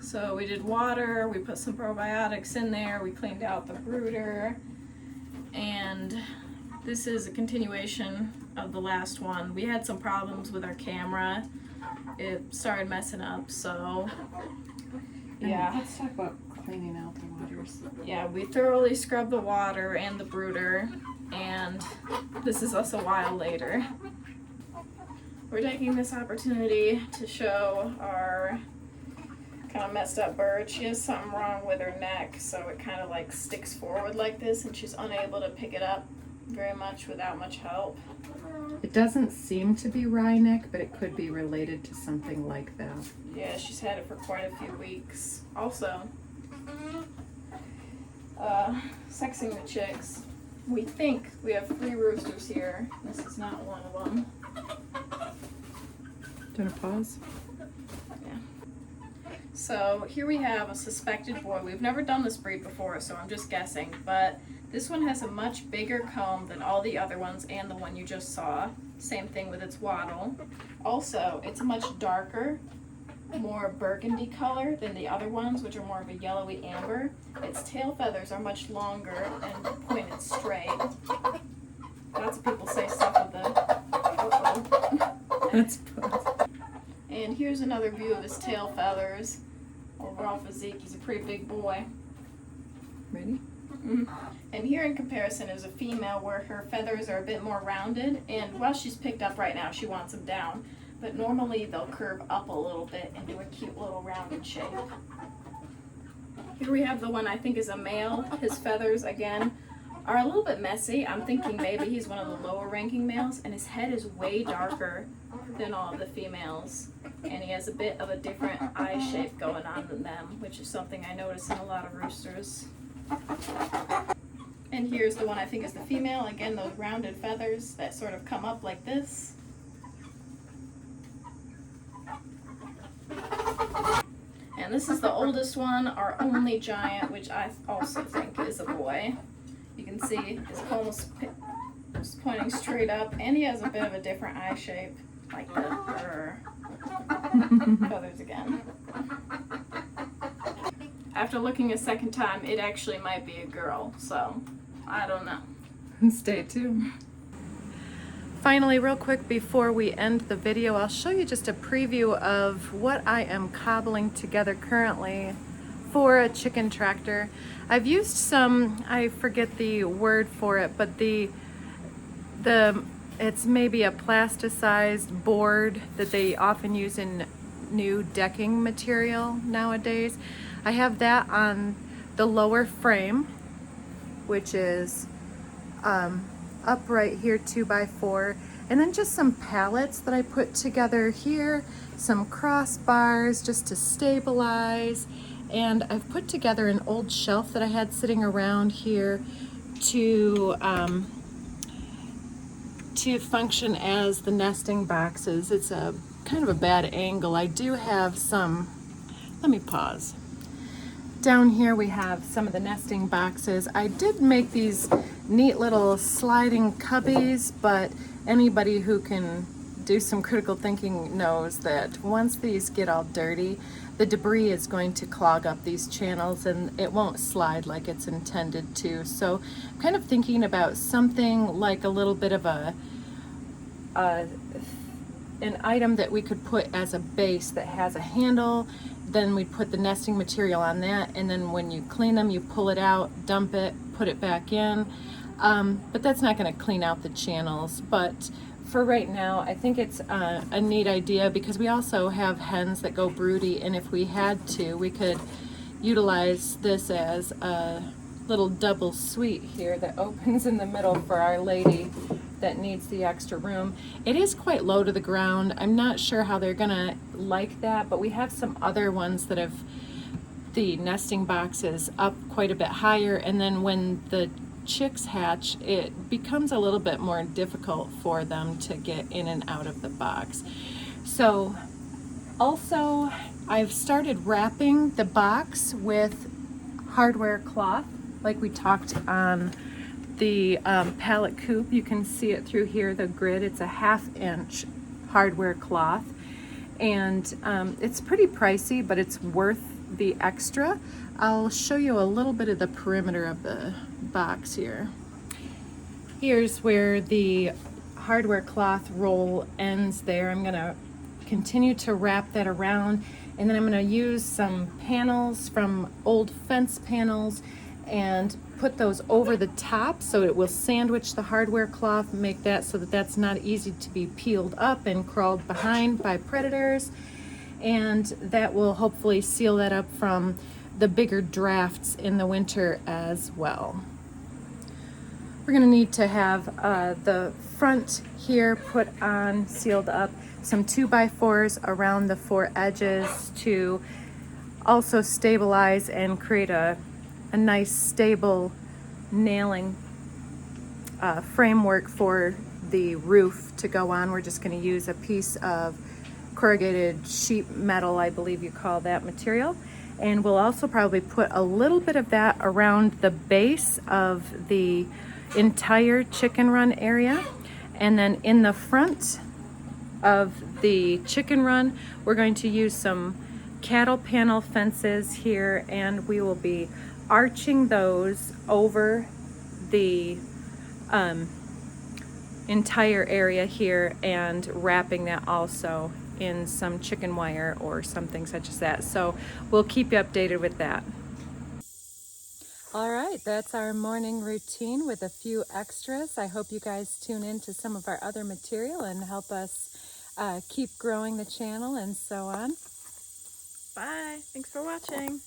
So we did water, we put some probiotics in there, we cleaned out the brooder, and this is a continuation of the last one. We had some problems with our camera. It started messing up, so yeah. Let's talk about cleaning out the waters. Yeah, we thoroughly scrubbed the water and the brooder, and this is us a while later. We're taking this opportunity to show our kind of messed up bird. She has something wrong with her neck, so it kind of like sticks forward like this, and she's unable to pick it up very much without much help. It doesn't seem to be wry neck, but it could be related to something like that. Yeah, she's had it for quite a few weeks. Also, sexing the chicks. We think we have 3 roosters here. This is not one of them. Do you want to pause? Yeah. So here we have a suspected boy. We've never done this breed before, so I'm just guessing, but this one has a much bigger comb than all the other ones and the one you just saw. Same thing with its wattle. Also, it's a much darker, more burgundy color than the other ones, which are more of a yellowy amber. Its tail feathers are much longer and pointed straight. Lots of people say stuff with the... That's And here's another view of his tail feathers. Overall physique, he's a pretty big boy. Ready? Mm-hmm. And here in comparison is a female where her feathers are a bit more rounded, and while she's picked up right now, she wants them down. But normally they'll curve up a little bit into a cute little rounded shape. Here we have the one I think is a male. His feathers, again, are a little bit messy. I'm thinking maybe he's one of the lower ranking males, and his head is way darker than all of the females. And he has a bit of a different eye shape going on than them, which is something I notice in a lot of roosters. And here's the one I think is the female. Again, those rounded feathers that sort of come up like this. And this is the oldest one, our only giant, which I also think is a boy. You can see his comb is pointing straight up, and he has a bit of a different eye shape, like the feathers again. After looking a second time, it actually might be a girl, so I don't know. Stay tuned. Finally, real quick before we end the video, I'll show you just a preview of what I am cobbling together currently for a chicken tractor. I've used some, I forget the word for it, but it's maybe a plasticized board that they often use in new decking material nowadays. I have that on the lower frame, which is up right here 2x4, and then just some pallets that I put together here, some crossbars just to stabilize, and I've put together an old shelf that I had sitting around here to function as the nesting boxes. It's a kind of a bad angle. I do have some, let me pause. Down here we have some of the nesting boxes. I did make these neat little sliding cubbies, but anybody who can do some critical thinking knows that once these get all dirty, the debris is going to clog up these channels and it won't slide like it's intended to. So I'm kind of thinking about something like a little bit of an item that we could put as a base that has a handle. Then we put the nesting material on that, and then when you clean them, you pull it out, dump it, put it back in. But that's not going to clean out the channels. But for right now, I think it's a neat idea because we also have hens that go broody, and if we had to, we could utilize this as a little double suite here that opens in the middle for our lady that needs the extra room. It is quite low to the ground. I'm not sure how they're gonna like that, but we have some other ones that have the nesting boxes up quite a bit higher, and then when the chicks hatch, it becomes a little bit more difficult for them to get in and out of the box. So also I've started wrapping the box with hardware cloth like we talked on the pallet coop. You can see it through here, the grid. It's a 1/2 inch hardware cloth, and it's pretty pricey, but it's worth the extra. I'll show you a little bit of the perimeter of the box here. Here's where the hardware cloth roll ends there. I'm gonna continue to wrap that around, and then I'm gonna use some panels from old fence panels and put those over the top so it will sandwich the hardware cloth, make that so that that's not easy to be peeled up and crawled behind by predators. And that will hopefully seal that up from the bigger drafts in the winter as well. We're gonna need to have the front here put on, sealed up, some 2x4s around the 4 edges to also stabilize and create a nice stable nailing framework for the roof to go on. We're just going to use a piece of corrugated sheet metal, I believe you call that material, and we'll also probably put a little bit of that around the base of the entire chicken run area. And then in the front of the chicken run, we're going to use some cattle panel fences here, and we will be arching those over the entire area here and wrapping that also in some chicken wire or something such as that. So we'll keep you updated with that. All right, that's our morning routine with a few extras. I hope you guys tune in to some of our other material and help us keep growing the channel and so on. Bye. Thanks for watching.